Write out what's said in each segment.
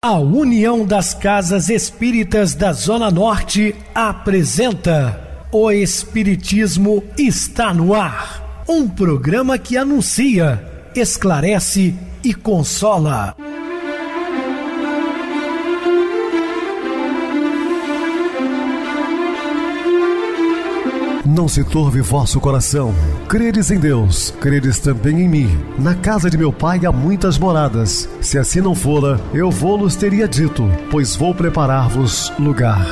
A União das Casas Espíritas da Zona Norte apresenta O Espiritismo está no ar, um programa que anuncia, esclarece e consola. Não se turve vosso coração. Credes em Deus, credes também em mim. Na casa de meu pai há muitas moradas. Se assim não fora, eu vou-los teria dito, pois vou preparar-vos lugar.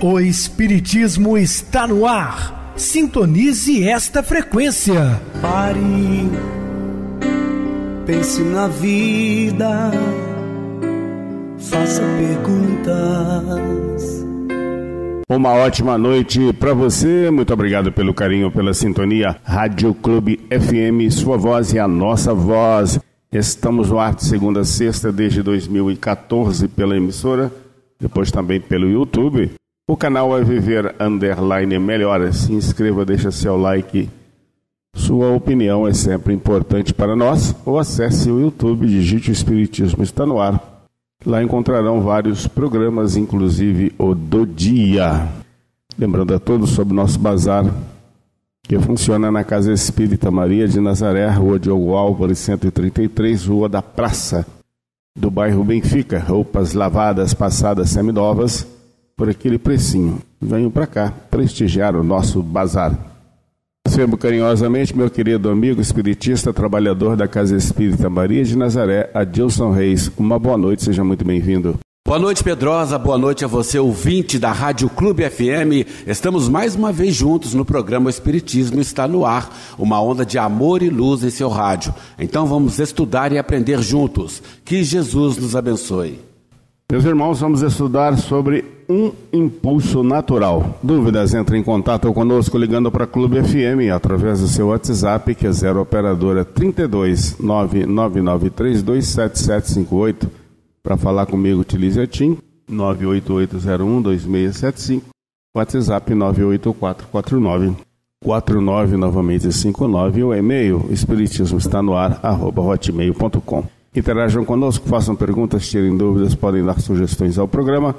O Espiritismo está no ar. Sintonize esta frequência. Pare, pense na vida, faça perguntas. Uma ótima noite para você, muito obrigado pelo carinho, pela sintonia. Rádio Clube FM, sua voz é a nossa voz. Estamos no ar de segunda a sexta desde 2014 pela emissora, depois também pelo YouTube. O canal é Viver _ Melhor. Se inscreva, deixa seu like. Sua opinião é sempre importante para nós. Ou acesse o YouTube, digite o Espiritismo está no ar. Lá encontrarão vários programas, inclusive o do dia. Lembrando a todos sobre o nosso bazar, que funciona na Casa Espírita Maria de Nazaré, Rua Diogo Álvares, 133, Rua da Praça, do bairro Benfica. Roupas lavadas, passadas, seminovas, por aquele precinho. Venham para cá prestigiar o nosso bazar. Recebo carinhosamente meu querido amigo espiritista, trabalhador da Casa Espírita Maria de Nazaré, Adilson Reis. Uma boa noite, seja muito bem-vindo. Boa noite, Pedrosa, boa noite a você, ouvinte da Rádio Clube FM. Estamos mais uma vez juntos no programa O Espiritismo está no ar, uma onda de amor e luz em seu rádio. Então vamos estudar e aprender juntos. Que Jesus nos abençoe. Meus irmãos, vamos estudar sobre um impulso natural. Dúvidas? Entre em contato conosco ligando para Clube FM através do seu WhatsApp, que é 0 operadora 32 999327758. Para falar comigo, utilize a TIM 988012675, WhatsApp 9844949, novamente 59, o e-mail espiritismo está no ar @hotmail.com. Interajam conosco, façam perguntas, tirem dúvidas, podem dar sugestões ao programa.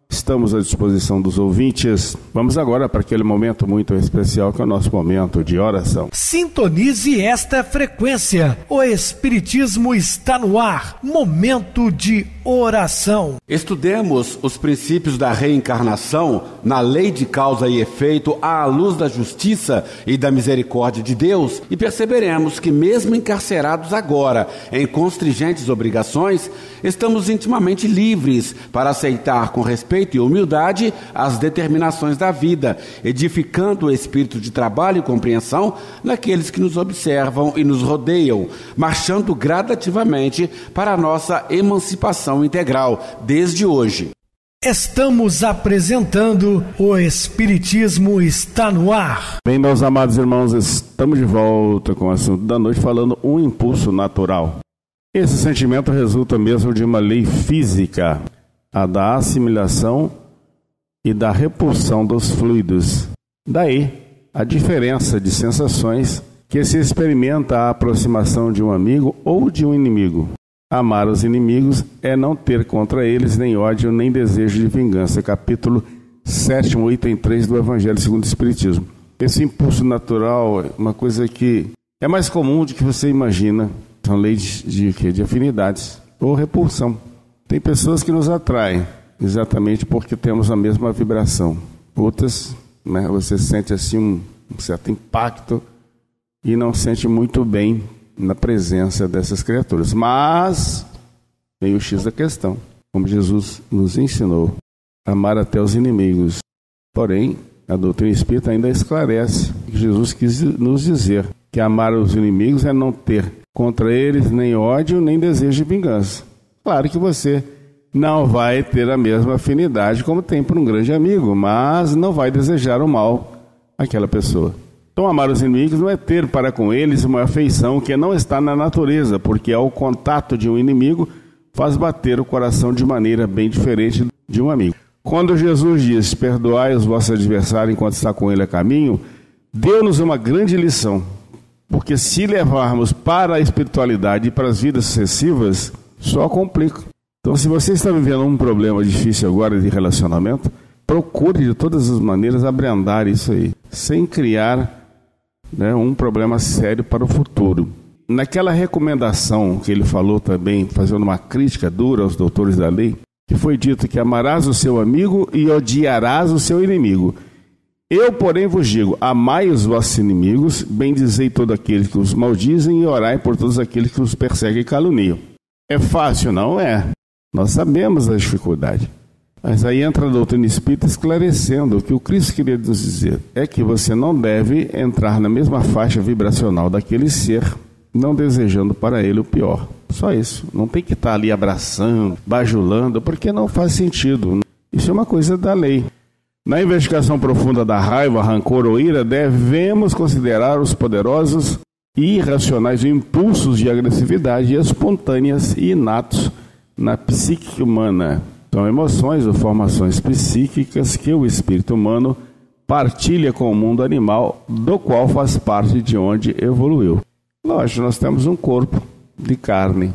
Estamos à disposição dos ouvintes. Vamos agora para aquele momento muito especial que é o nosso momento de oração. Sintonize esta frequência. O Espiritismo está no ar. Momento de oração. Estudemos os princípios da reencarnação na lei de causa e efeito à luz da justiça e da misericórdia de Deus e perceberemos que mesmo encarcerados agora em constringentes obrigações, estamos intimamente livres para aceitar com respeito e humildade as determinações da vida, edificando o espírito de trabalho e compreensão naqueles que nos observam e nos rodeiam, marchando gradativamente para a nossa emancipação integral, desde hoje. Estamos apresentando O Espiritismo está no ar. Bem, meus amados irmãos, estamos de volta com o assunto da noite, falando um impulso natural. Esse sentimento resulta mesmo de uma lei física, a da assimilação e da repulsão dos fluidos. Daí, a diferença de sensações que se experimenta a aproximação de um amigo ou de um inimigo. Amar os inimigos é não ter contra eles nem ódio nem desejo de vingança. Capítulo 7, item 3 do Evangelho segundo o Espiritismo. Esse impulso natural é uma coisa que é mais comum do que você imagina. São leis de afinidades ou repulsão. Tem pessoas que nos atraem exatamente porque temos a mesma vibração. Outras, você sente assim um certo impacto e não sente muito bem na presença dessas criaturas. Mas vem o X da questão. Como Jesus nos ensinou, amar até os inimigos. Porém, a doutrina espírita ainda esclarece que Jesus quis nos dizer que amar os inimigos é não ter contra eles nem ódio nem desejo de vingança. Claro que você não vai ter a mesma afinidade como tem por um grande amigo, mas não vai desejar o mal àquela pessoa. Então, amar os inimigos não é ter para com eles uma afeição que não está na natureza, porque ao contato de um inimigo faz bater o coração de maneira bem diferente de um amigo. Quando Jesus diz, perdoai os vossos adversários enquanto está com ele a caminho, deu-nos uma grande lição. Porque se levarmos para a espiritualidade e para as vidas sucessivas, só complica. Então, se você está vivendo um problema difícil agora de relacionamento, procure de todas as maneiras abrandar isso aí, sem criar, um problema sério para o futuro. Naquela recomendação que ele falou também, fazendo uma crítica dura aos doutores da lei, que foi dito que amarás o seu amigo e odiarás o seu inimigo. Eu, porém, vos digo, amai os vossos inimigos, bendizei todos aqueles que os maldizem e orai por todos aqueles que os perseguem e caluniam. É fácil? Não é. Nós sabemos a dificuldade. Mas aí entra a doutrina espírita esclarecendo o que o Cristo queria nos dizer. É que você não deve entrar na mesma faixa vibracional daquele ser, não desejando para ele o pior. Só isso. Não tem que estar ali abraçando, bajulando, porque não faz sentido. Isso é uma coisa da lei. Na investigação profunda da raiva, rancor ou ira, devemos considerar os poderosos e irracionais impulsos de agressividade espontâneas e inatos na psique humana. São emoções ou formações psíquicas que o espírito humano partilha com o mundo animal, do qual faz parte de onde evoluiu. Lógico, nós temos um corpo de carne,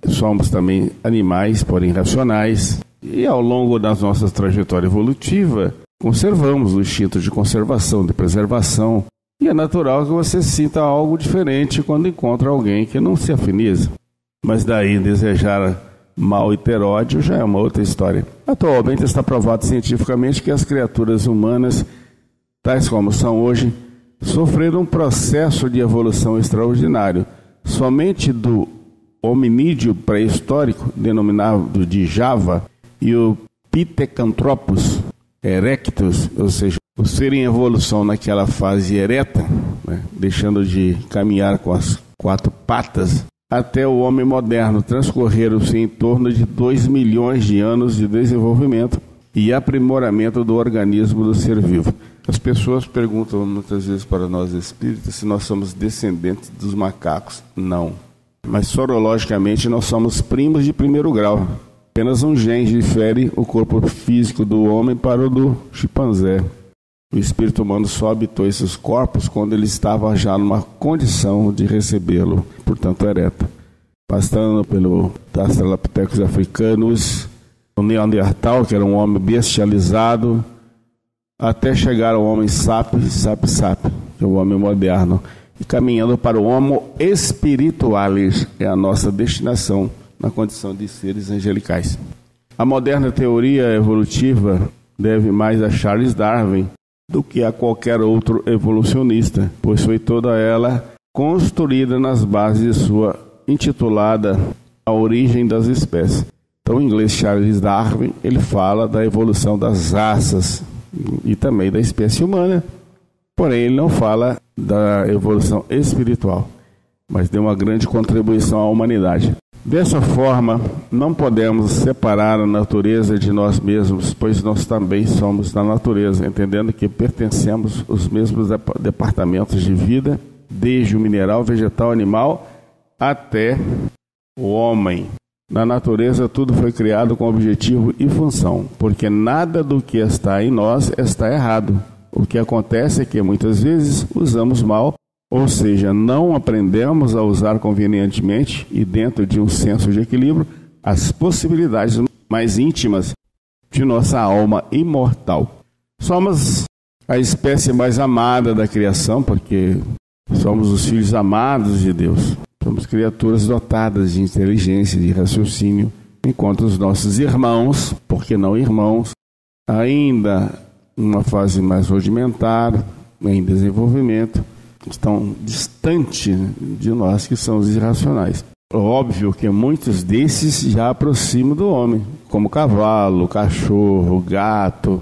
Somos também animais, porém racionais. E ao longo da nossa trajetória evolutiva, conservamos o instinto de conservação, de preservação. E é natural que você sinta algo diferente quando encontra alguém que não se afiniza. Mas daí desejar mal e ter ódio já é uma outra história. Atualmente está provado cientificamente que as criaturas humanas, tais como são hoje, sofreram um processo de evolução extraordinário. Somente do hominídeo pré-histórico, denominado de Java, e o Pithecanthropus erectus, ou seja, o ser em evolução naquela fase ereta, deixando de caminhar com as 4 patas, até o homem moderno, transcorreram-se em torno de 2 milhões de anos de desenvolvimento e aprimoramento do organismo do ser vivo. As pessoas perguntam muitas vezes para nós espíritas se nós somos descendentes dos macacos. Não. Mas sorologicamente nós somos primos de primeiro grau. Apenas um gene difere o corpo físico do homem para o do chimpanzé. O espírito humano só habitou esses corpos quando ele estava já numa condição de recebê-lo, portanto ereta. Passando pelo Australopithecus africanus, o Neandertal, que era um homem bestializado, até chegar ao homem sapiens, que é o homem moderno, e caminhando para o Homo spiritualis, é a nossa destinação na condição de seres angelicais. A moderna teoria evolutiva deve mais a Charles Darwin do que a qualquer outro evolucionista, pois foi toda ela construída nas bases de sua intitulada A Origem das Espécies. Então, em inglês, Charles Darwin, ele fala da evolução das raças e também da espécie humana, porém ele não fala da evolução espiritual, mas deu uma grande contribuição à humanidade. Dessa forma, não podemos separar a natureza de nós mesmos, pois nós também somos da natureza, entendendo que pertencemos aos mesmos departamentos de vida, desde o mineral, vegetal, animal, até o homem. Na natureza, tudo foi criado com objetivo e função, porque nada do que está em nós está errado. O que acontece é que muitas vezes usamos mal, ou seja, não aprendemos a usar convenientemente e dentro de um senso de equilíbrio as possibilidades mais íntimas de nossa alma imortal. Somos a espécie mais amada da criação, porque somos os filhos amados de Deus. Somos criaturas dotadas de inteligência, de raciocínio, enquanto os nossos irmãos, por que não irmãos, ainda numa fase mais rudimentar, em desenvolvimento, estão distantes de nós que somos irracionais. Óbvio que muitos desses já aproximam do homem, como cavalo, cachorro, gato,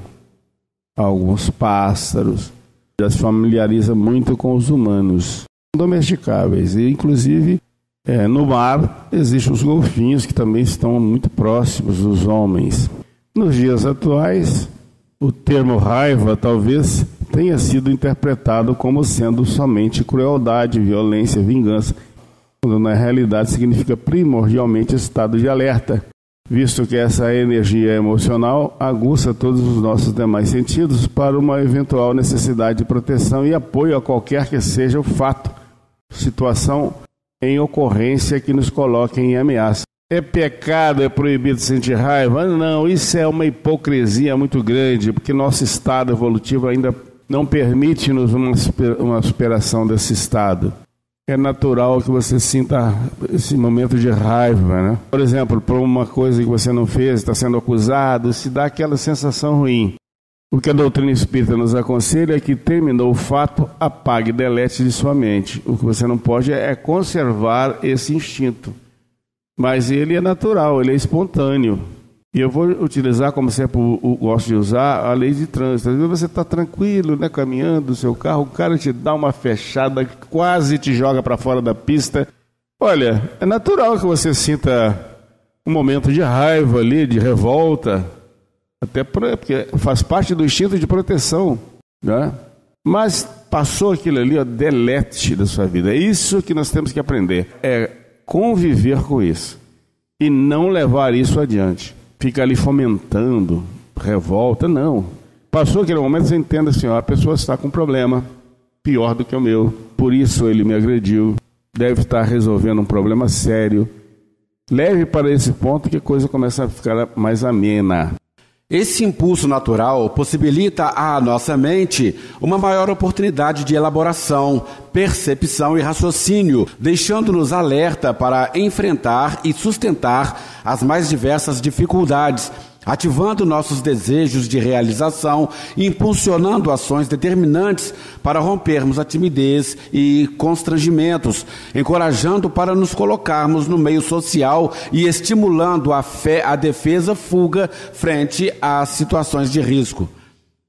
alguns pássaros. Já se familiariza muito com os humanos domesticáveis. E, inclusive, no mar existem os golfinhos que também estão muito próximos dos homens. Nos dias atuais, o termo raiva talvez tenha sido interpretado como sendo somente crueldade, violência, vingança, quando na realidade significa primordialmente estado de alerta, visto que essa energia emocional aguça todos os nossos demais sentidos para uma eventual necessidade de proteção e apoio a qualquer que seja o fato situação em ocorrência que nos coloque em ameaça. É pecado, é proibido sentir raiva? Não, isso é uma hipocrisia muito grande, porque nosso estado evolutivo ainda não permite-nos uma superação desse estado. É natural que você sinta esse momento de raiva, né? Por exemplo, por uma coisa que você não fez, está sendo acusado, se dá aquela sensação ruim. O que a doutrina espírita nos aconselha é que terminou o fato, apague, delete de sua mente. O que você não pode é conservar esse instinto. Mas ele é natural, ele é espontâneo. E eu vou utilizar, como sempre eu gosto de usar, a lei de trânsito. Às vezes você está tranquilo, né, caminhando no seu carro, o cara te dá uma fechada, quase te joga para fora da pista. Olha, é natural que você sinta um momento de raiva ali, de revolta, até porque faz parte do instinto de proteção, né? Mas passou aquilo ali, ó, delete da sua vida. É isso que nós temos que aprender, é conviver com isso e não levar isso adiante. Fica ali fomentando revolta, não. Passou aquele momento, você entende assim, ó, a pessoa está com um problema pior do que o meu, por isso ele me agrediu, deve estar resolvendo um problema sério. Leve para esse ponto que a coisa começa a ficar mais amena. Esse impulso natural possibilita à nossa mente uma maior oportunidade de elaboração, percepção e raciocínio, deixando-nos alerta para enfrentar e sustentar as mais diversas dificuldades, ativando nossos desejos de realização e impulsionando ações determinantes para rompermos a timidez e constrangimentos, encorajando para nos colocarmos no meio social e estimulando a defesa-fuga frente às situações de risco.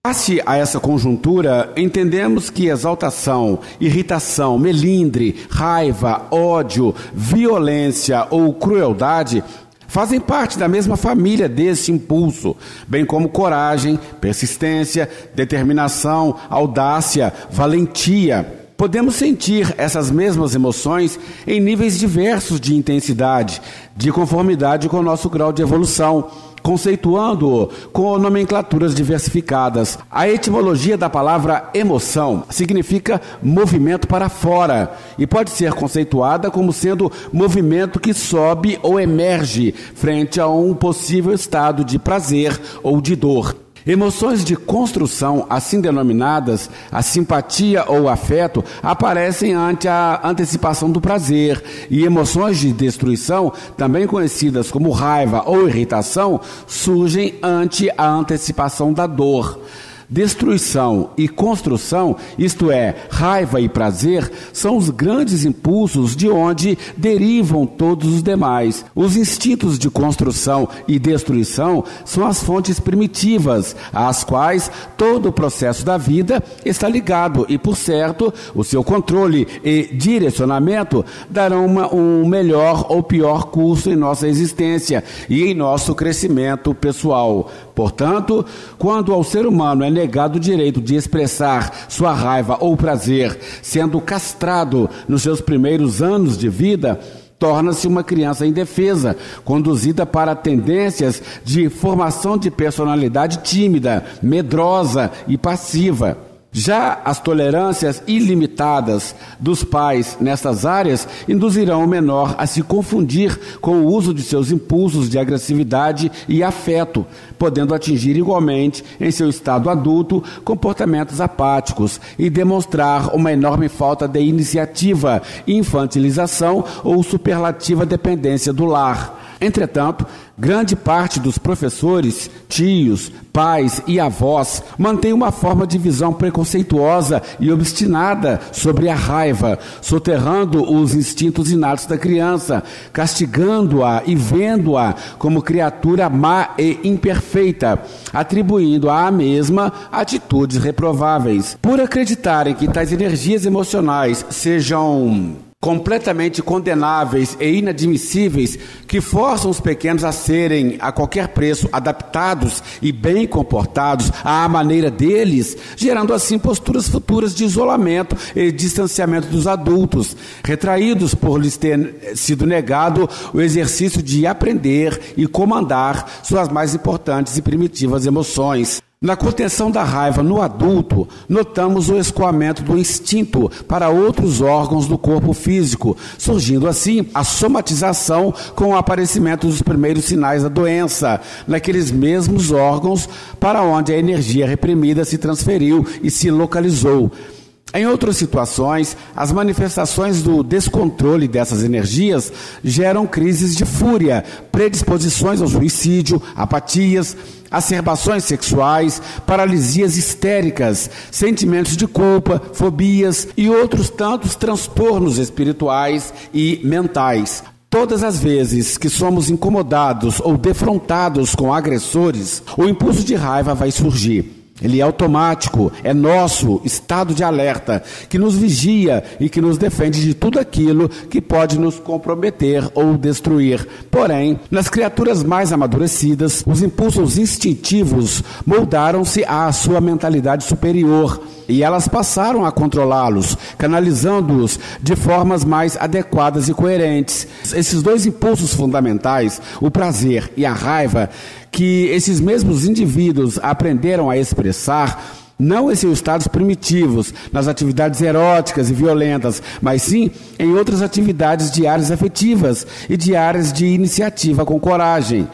Face a essa conjuntura, entendemos que exaltação, irritação, melindre, raiva, ódio, violência ou crueldade fazem parte da mesma família desse impulso, bem como coragem, persistência, determinação, audácia, valentia. Podemos sentir essas mesmas emoções em níveis diversos de intensidade, de conformidade com o nosso grau de evolução, conceituando-o com nomenclaturas diversificadas. A etimologia da palavra emoção significa movimento para fora e pode ser conceituada como sendo movimento que sobe ou emerge frente a um possível estado de prazer ou de dor. Emoções de construção, assim denominadas, a simpatia ou afeto, aparecem ante a antecipação do prazer, e emoções de destruição, também conhecidas como raiva ou irritação, surgem ante a antecipação da dor. Destruição e construção, isto é, raiva e prazer, são os grandes impulsos de onde derivam todos os demais. Os instintos de construção e destruição são as fontes primitivas, às quais todo o processo da vida está ligado e, por certo, o seu controle e direcionamento darão um melhor ou pior curso em nossa existência e em nosso crescimento pessoal. Portanto, quando ao ser humano é negado o direito de expressar sua raiva ou prazer, sendo castrado nos seus primeiros anos de vida, torna-se uma criança indefesa, conduzida para tendências de formação de personalidade tímida, medrosa e passiva. Já as tolerâncias ilimitadas dos pais nessas áreas induzirão o menor a se confundir com o uso de seus impulsos de agressividade e afeto, podendo atingir igualmente, em seu estado adulto, comportamentos apáticos e demonstrar uma enorme falta de iniciativa, infantilização ou superlativa dependência do lar. Entretanto, grande parte dos professores, tios, pais e avós mantém uma forma de visão preconceituosa e obstinada sobre a raiva, soterrando os instintos inatos da criança, castigando-a e vendo-a como criatura má e imperfeita, atribuindo à mesma atitudes reprováveis. Por acreditarem que tais energias emocionais sejam completamente condenáveis e inadmissíveis, que forçam os pequenos a serem, a qualquer preço, adaptados e bem comportados à maneira deles, gerando assim posturas futuras de isolamento e distanciamento dos adultos, retraídos por lhes ter sido negado o exercício de aprender e comandar suas mais importantes e primitivas emoções. Na contenção da raiva no adulto, notamos o escoamento do instinto para outros órgãos do corpo físico, surgindo assim a somatização com o aparecimento dos primeiros sinais da doença, naqueles mesmos órgãos para onde a energia reprimida se transferiu e se localizou. Em outras situações, as manifestações do descontrole dessas energias geram crises de fúria, predisposições ao suicídio, apatias, acerbações sexuais, paralisias histéricas, sentimentos de culpa, fobias e outros tantos transtornos espirituais e mentais. Todas as vezes que somos incomodados ou defrontados com agressores, o impulso de raiva vai surgir. Ele é automático, é nosso estado de alerta, que nos vigia e que nos defende de tudo aquilo que pode nos comprometer ou destruir. Porém, nas criaturas mais amadurecidas, os impulsos instintivos moldaram-se à sua mentalidade superior e elas passaram a controlá-los, canalizando-os de formas mais adequadas e coerentes. Esses dois impulsos fundamentais, o prazer e a raiva, que esses mesmos indivíduos aprenderam a expressar, não em seus estados primitivos, nas atividades eróticas e violentas, mas sim em outras atividades de áreas afetivas e de áreas de iniciativa com coragem.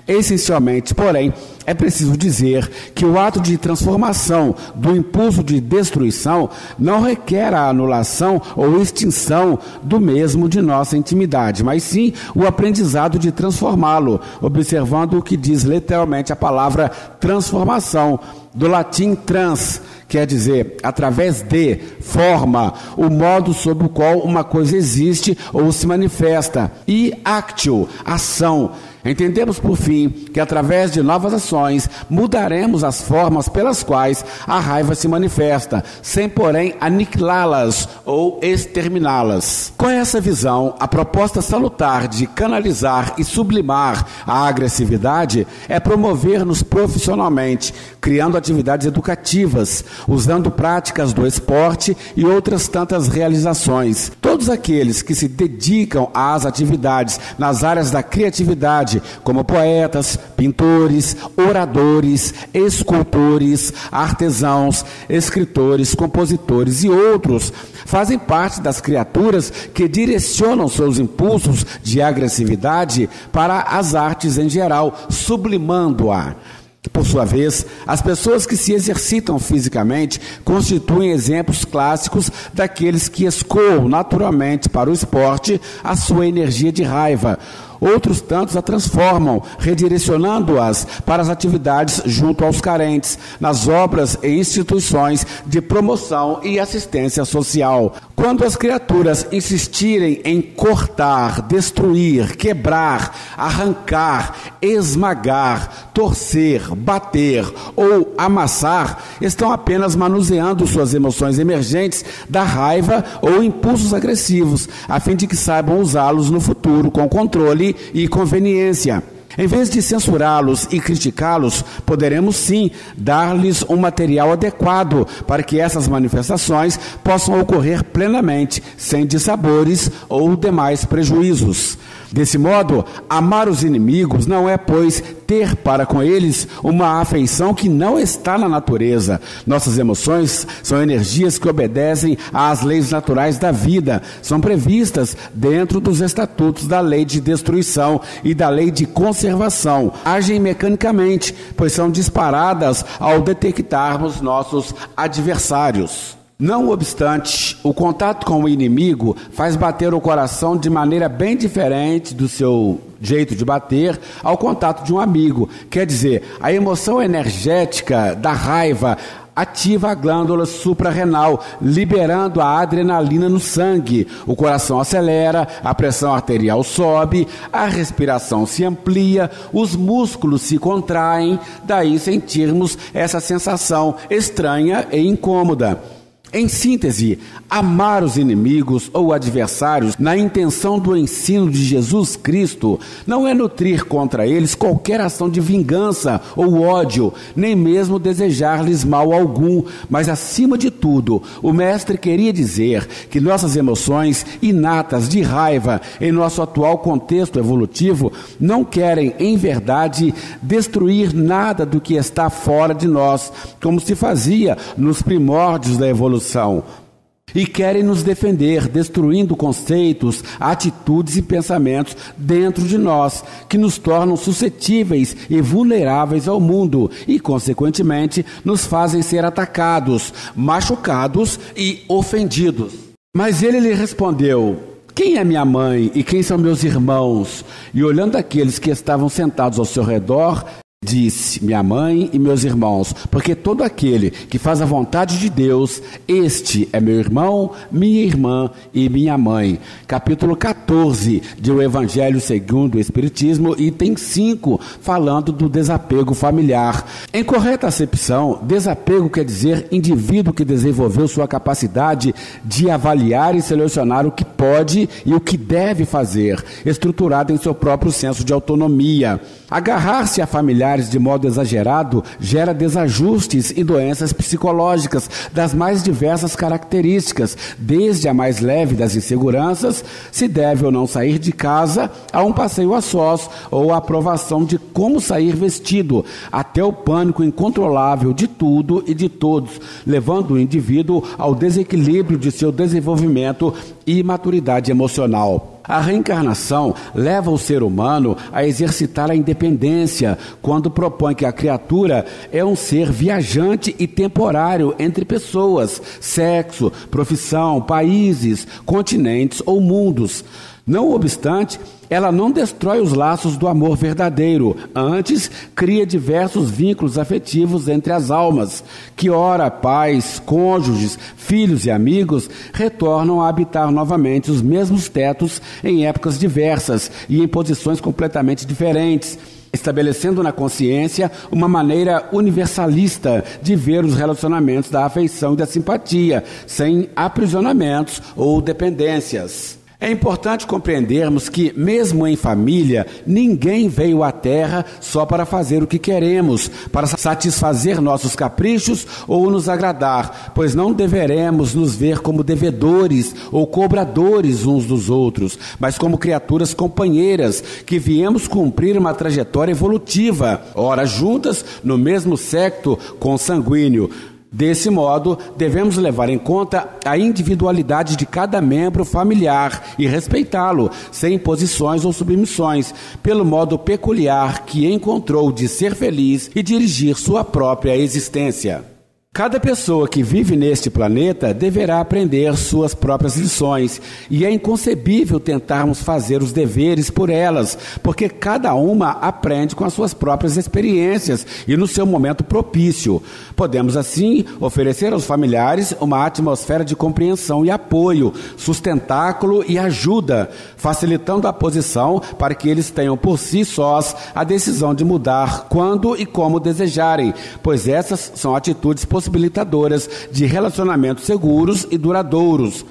Essencialmente, porém, é preciso dizer que o ato de transformação do impulso de destruição não requer a anulação ou extinção do mesmo de nossa intimidade, mas sim o aprendizado de transformá-lo, observando o que diz literalmente a palavra transformação, do latim trans, quer dizer, através de, forma, o modo sob o qual uma coisa existe ou se manifesta, e actio, ação. Entendemos, por fim, que através de novas ações mudaremos as formas pelas quais a raiva se manifesta, sem, porém, aniquilá-las ou exterminá-las. Com essa visão, a proposta salutar de canalizar e sublimar a agressividade é promover-nos profissionalmente, criando atividades educativas, usando práticas do esporte e outras tantas realizações. Todos aqueles que se dedicam às atividades nas áreas da criatividade, como poetas, pintores, oradores, escultores, artesãos, escritores, compositores e outros, fazem parte das criaturas que direcionam seus impulsos de agressividade para as artes em geral, sublimando-a. Por sua vez, as pessoas que se exercitam fisicamente constituem exemplos clássicos daqueles que escoam naturalmente para o esporte a sua energia de raiva. Outros tantos a transformam, redirecionando-as para as atividades junto aos carentes, nas obras e instituições de promoção e assistência social. Quando as criaturas insistirem em cortar, destruir, quebrar, arrancar, esmagar, torcer, bater ou amassar, estão apenas manuseando suas emoções emergentes da raiva ou impulsos agressivos, a fim de que saibam usá-los no futuro com controle e conveniência. Em vez de censurá-los e criticá-los, poderemos sim dar-lhes um material adequado para que essas manifestações possam ocorrer plenamente, sem dissabores ou demais prejuízos. Desse modo, amar os inimigos não é, pois, ter para com eles uma afeição que não está na natureza. Nossas emoções são energias que obedecem às leis naturais da vida, são previstas dentro dos estatutos da lei de destruição e da lei de conservação. Agem mecanicamente, pois são disparadas ao detectarmos nossos adversários. Não obstante, o contato com o inimigo faz bater o coração de maneira bem diferente do seu jeito de bater ao contato de um amigo. Quer dizer, a emoção energética da raiva ativa a glândula suprarrenal, liberando a adrenalina no sangue. O coração acelera, a pressão arterial sobe, a respiração se amplia, os músculos se contraem, daí sentirmos essa sensação estranha e incômoda. Em síntese, amar os inimigos ou adversários na intenção do ensino de Jesus Cristo não é nutrir contra eles qualquer ação de vingança ou ódio, nem mesmo desejar-lhes mal algum, mas acima de tudo, o mestre queria dizer que nossas emoções inatas de raiva em nosso atual contexto evolutivo não querem, em verdade, destruir nada do que está fora de nós, como se fazia nos primórdios da evolução. E querem nos defender, destruindo conceitos, atitudes e pensamentos dentro de nós, que nos tornam suscetíveis e vulneráveis ao mundo e, consequentemente, nos fazem ser atacados, machucados e ofendidos. Mas ele lhe respondeu: quem é minha mãe e quem são meus irmãos? E olhando aqueles que estavam sentados ao seu redor, disse: minha mãe e meus irmãos, porque todo aquele que faz a vontade de Deus, este é meu irmão, minha irmã e minha mãe. Capítulo 14 de O Evangelho segundo o Espiritismo, item 5, falando do desapego familiar. Em correta acepção, desapego quer dizer indivíduo que desenvolveu sua capacidade de avaliar e selecionar o que pode e o que deve fazer, estruturado em seu próprio senso de autonomia. Agarrar-se a familiares de modo exagerado gera desajustes e doenças psicológicas das mais diversas características, desde a mais leve das inseguranças, se deve ou não sair de casa, a um passeio a sós ou a aprovação de como sair vestido, até o pânico incontrolável de tudo e de todos, levando o indivíduo ao desequilíbrio de seu desenvolvimento e maturidade emocional. A reencarnação leva o ser humano a exercitar a independência, quando propõe que a criatura é um ser viajante e temporário entre pessoas, sexo, profissão, países, continentes ou mundos. Não obstante, ela não destrói os laços do amor verdadeiro, antes cria diversos vínculos afetivos entre as almas, que ora pais, cônjuges, filhos e amigos retornam a habitar novamente os mesmos tetos em épocas diversas e em posições completamente diferentes, estabelecendo na consciência uma maneira universalista de ver os relacionamentos da afeição e da simpatia, sem aprisionamentos ou dependências. É importante compreendermos que, mesmo em família, ninguém veio à Terra só para fazer o que queremos, para satisfazer nossos caprichos ou nos agradar, pois não deveremos nos ver como devedores ou cobradores uns dos outros, mas como criaturas companheiras que viemos cumprir uma trajetória evolutiva, ora juntas no mesmo séquito consanguíneo. Desse modo, devemos levar em conta a individualidade de cada membro familiar e respeitá-lo, sem imposições ou submissões, pelo modo peculiar que encontrou de ser feliz e dirigir sua própria existência. Cada pessoa que vive neste planeta deverá aprender suas próprias lições, e é inconcebível tentarmos fazer os deveres por elas, porque cada uma aprende com as suas próprias experiências e no seu momento propício. Podemos, assim, oferecer aos familiares uma atmosfera de compreensão e apoio, sustentáculo e ajuda, facilitando a posição para que eles tenham por si sós a decisão de mudar quando e como desejarem, pois essas são atitudes possibilitadoras de relacionamentos seguros e duradouros.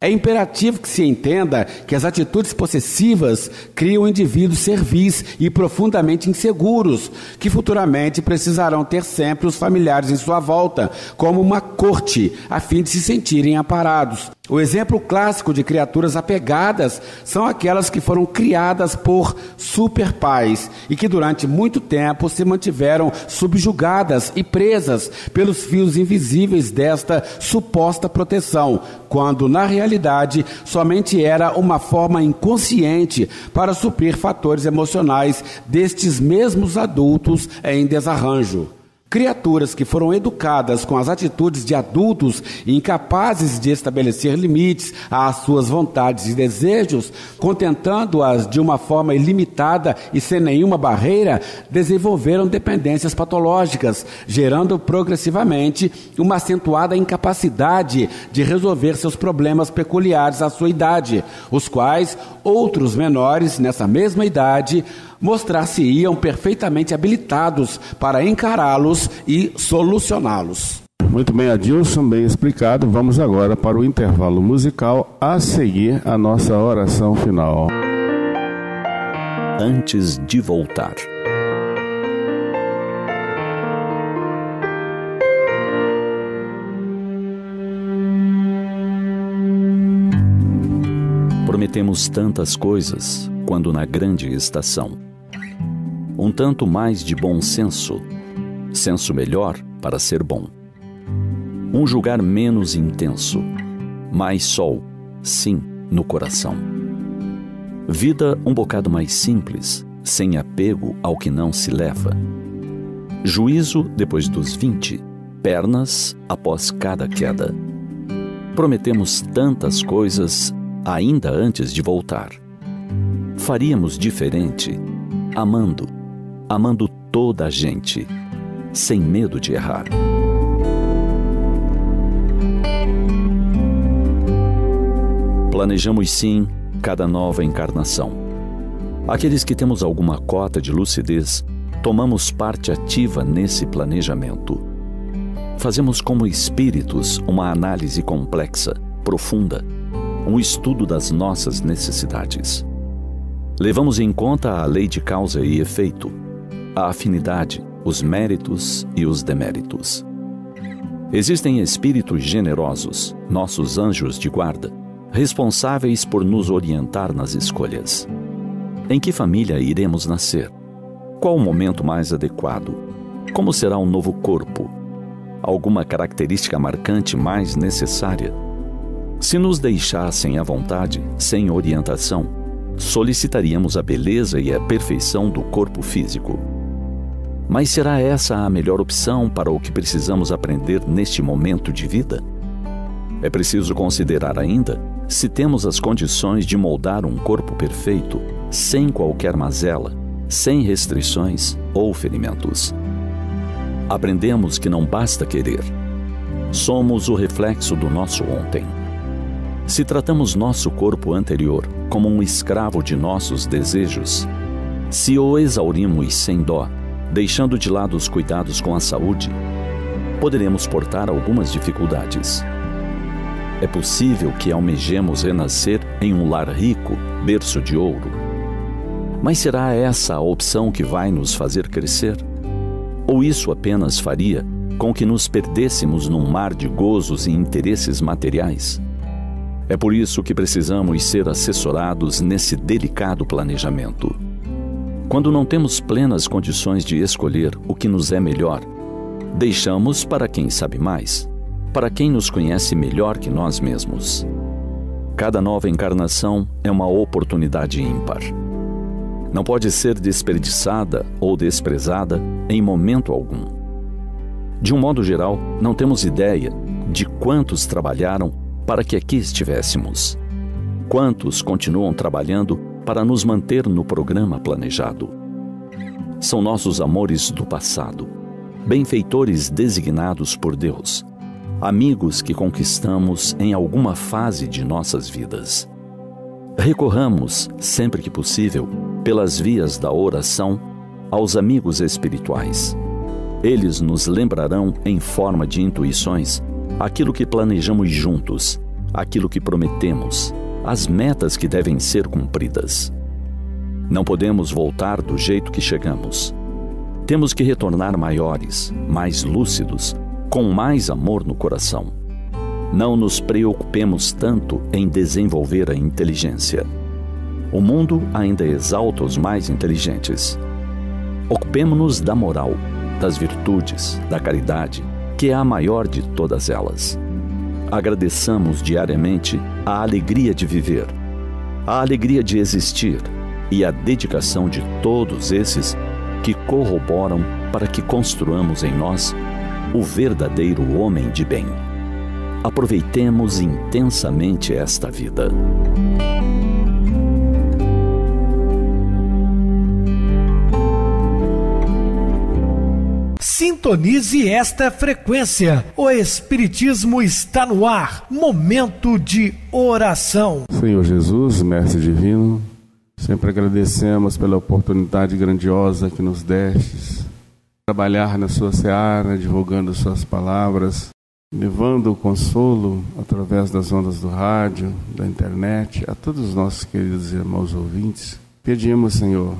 É imperativo que se entenda que as atitudes possessivas criam indivíduos servis e profundamente inseguros, que futuramente precisarão ter sempre os familiares em sua volta, como uma corte, a fim de se sentirem amparados. O exemplo clássico de criaturas apegadas são aquelas que foram criadas por superpais e que durante muito tempo se mantiveram subjugadas e presas pelos fios invisíveis desta suposta proteção, quando na realidade somente era uma forma inconsciente para suprir fatores emocionais destes mesmos adultos em desarranjo. Criaturas que foram educadas com as atitudes de adultos e incapazes de estabelecer limites às suas vontades e desejos, contentando-as de uma forma ilimitada e sem nenhuma barreira, desenvolveram dependências patológicas, gerando progressivamente uma acentuada incapacidade de resolver seus problemas peculiares à sua idade, os quais outros menores nessa mesma idade mostrar-se-iam perfeitamente habilitados para encará-los e solucioná-los. Muito bem, Adilson, bem explicado. Vamos agora para o intervalo musical, a seguir a nossa oração final. Antes de voltar. Prometemos tantas coisas quando na grande estação. Um tanto mais de bom senso, senso melhor para ser bom. Um julgar menos intenso, mais sol, sim, no coração. Vida um bocado mais simples, sem apego ao que não se leva. Juízo depois dos 20, pernas após cada queda. Prometemos tantas coisas ainda antes de voltar. Faríamos diferente, amando toda a gente, sem medo de errar. Planejamos sim cada nova encarnação. Aqueles que temos alguma cota de lucidez, tomamos parte ativa nesse planejamento. Fazemos como espíritos uma análise complexa, profunda, um estudo das nossas necessidades. Levamos em conta a lei de causa e efeito, a afinidade, os méritos e os deméritos. Existem espíritos generosos, nossos anjos de guarda, responsáveis por nos orientar nas escolhas. Em que família iremos nascer? Qual o momento mais adequado? Como será um novo corpo? Alguma característica marcante mais necessária? Se nos deixassem à vontade, sem orientação, solicitaríamos a beleza e a perfeição do corpo físico. Mas será essa a melhor opção para o que precisamos aprender neste momento de vida? É preciso considerar ainda se temos as condições de moldar um corpo perfeito, sem qualquer mazela, sem restrições ou ferimentos. Aprendemos que não basta querer. Somos o reflexo do nosso ontem. Se tratamos nosso corpo anterior como um escravo de nossos desejos, se o exaurimos sem dó, deixando de lado os cuidados com a saúde, poderemos portar algumas dificuldades. É possível que almejemos renascer em um lar rico, berço de ouro. Mas será essa a opção que vai nos fazer crescer? Ou isso apenas faria com que nos perdêssemos num mar de gozos e interesses materiais? É por isso que precisamos ser assessorados nesse delicado planejamento. Quando não temos plenas condições de escolher o que nos é melhor, deixamos para quem sabe mais, para quem nos conhece melhor que nós mesmos. Cada nova encarnação é uma oportunidade ímpar. Não pode ser desperdiçada ou desprezada em momento algum. De um modo geral, não temos ideia de quantos trabalharam para que aqui estivéssemos. Quantos continuam trabalhando para nos manter no programa planejado. São nossos amores do passado, benfeitores designados por Deus, amigos que conquistamos em alguma fase de nossas vidas. Recorramos, sempre que possível, pelas vias da oração, aos amigos espirituais. Eles nos lembrarão em forma de intuições aquilo que planejamos juntos, aquilo que prometemos, as metas que devem ser cumpridas. Não podemos voltar do jeito que chegamos. Temos que retornar maiores, mais lúcidos, com mais amor no coração. Não nos preocupemos tanto em desenvolver a inteligência. O mundo ainda exalta os mais inteligentes. Ocupemo-nos da moral, das virtudes, da caridade, que é a maior de todas elas. Agradeçamos diariamente a alegria de viver, a alegria de existir e a dedicação de todos esses que corroboram para que construamos em nós o verdadeiro homem de bem. Aproveitemos intensamente esta vida. Sintonize esta frequência. O Espiritismo está no ar. Momento de oração. Senhor Jesus, Mestre Divino, sempre agradecemos pela oportunidade grandiosa que nos destes. Trabalhar na sua seara, divulgando suas palavras, levando o consolo através das ondas do rádio, da internet, a todos os nossos queridos irmãos ouvintes. Pedimos, Senhor,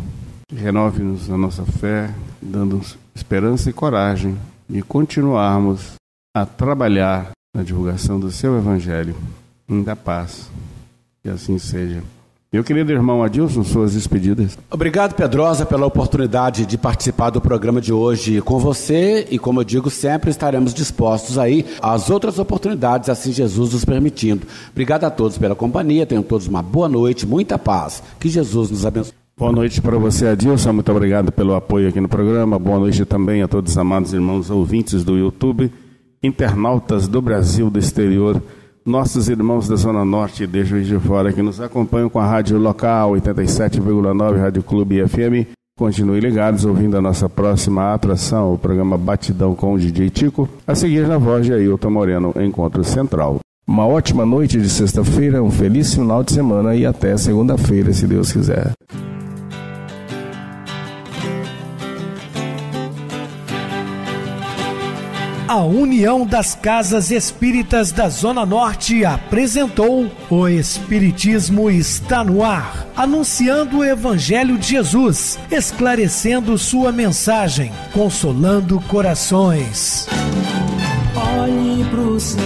renove-nos na nossa fé, dando-nos esperança e coragem de continuarmos a trabalhar na divulgação do Seu Evangelho, da paz. Que assim seja. Meu querido irmão Adilson, suas despedidas. Obrigado, Pedrosa, pela oportunidade de participar do programa de hoje com você e, como eu digo sempre, estaremos dispostos aí às outras oportunidades, assim Jesus nos permitindo. Obrigado a todos pela companhia, tenham todos uma boa noite, muita paz, que Jesus nos abençoe. Boa noite para você, Adilson, muito obrigado pelo apoio aqui no programa. Boa noite também a todos os amados irmãos ouvintes do YouTube, internautas do Brasil, do exterior, nossos irmãos da Zona Norte e de Juiz de Fora que nos acompanham com a rádio local 87,9 Rádio Clube FM. Continuem ligados ouvindo a nossa próxima atração, o programa Batidão com o DJ Tico, a seguir na voz de Ailton Moreno, Encontro Central. Uma ótima noite de sexta-feira, um feliz final de semana e até segunda-feira, se Deus quiser. A União das Casas Espíritas da Zona Norte apresentou O Espiritismo Está no Ar, anunciando o Evangelho de Jesus, esclarecendo sua mensagem, consolando corações. Olhe pro céu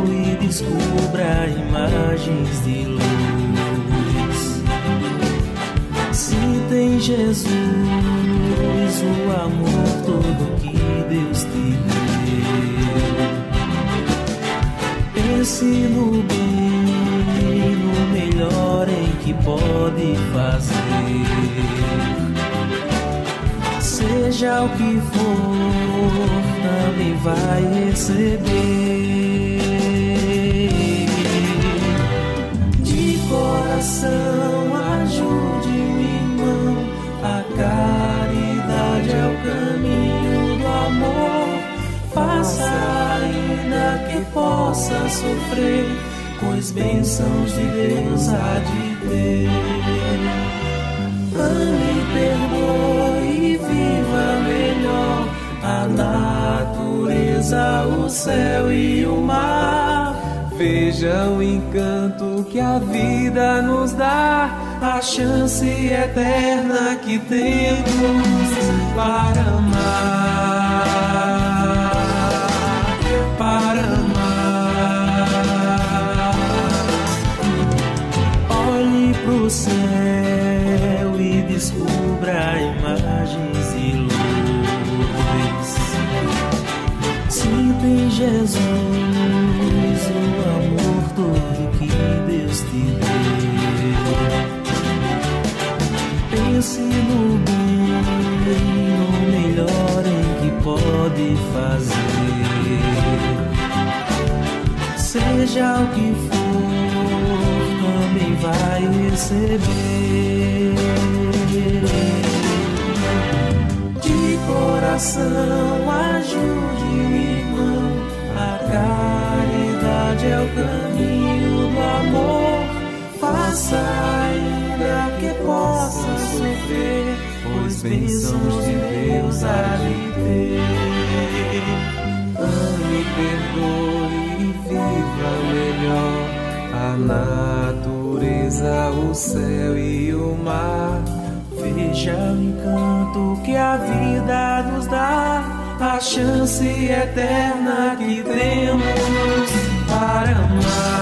e descubra imagens de luz. Se tem Jesus, o amor todo que Deus te deu. Pense no bem, no melhor em que pode fazer. Seja o que for, também vai receber. De coração, ajude meu irmão, a caridade é o caminho do amor. Faça ainda que possa sofrer, pois bênçãos de Deus há de ter. Ame, perdoe e viva melhor a natureza, o céu e o mar. Veja o encanto que a vida nos dá, a chance eterna que temos para amar, para amar. Olhe pro céu e descubra imagens de luz. Sinta em Jesus o amor todo que Deus te deu. Pense no bem, no melhor em que pode fazer. Seja o que for, também vai receber. De coração, ajude o irmão, a caridade é o caminho do amor. Faça ainda que possa sofrer, pois bênçãos de Deus há de ter. Ame, perdoe e viva melhor a natureza, o céu e o mar. Veja o encanto que a vida nos dá, a chance eterna que temos para amar.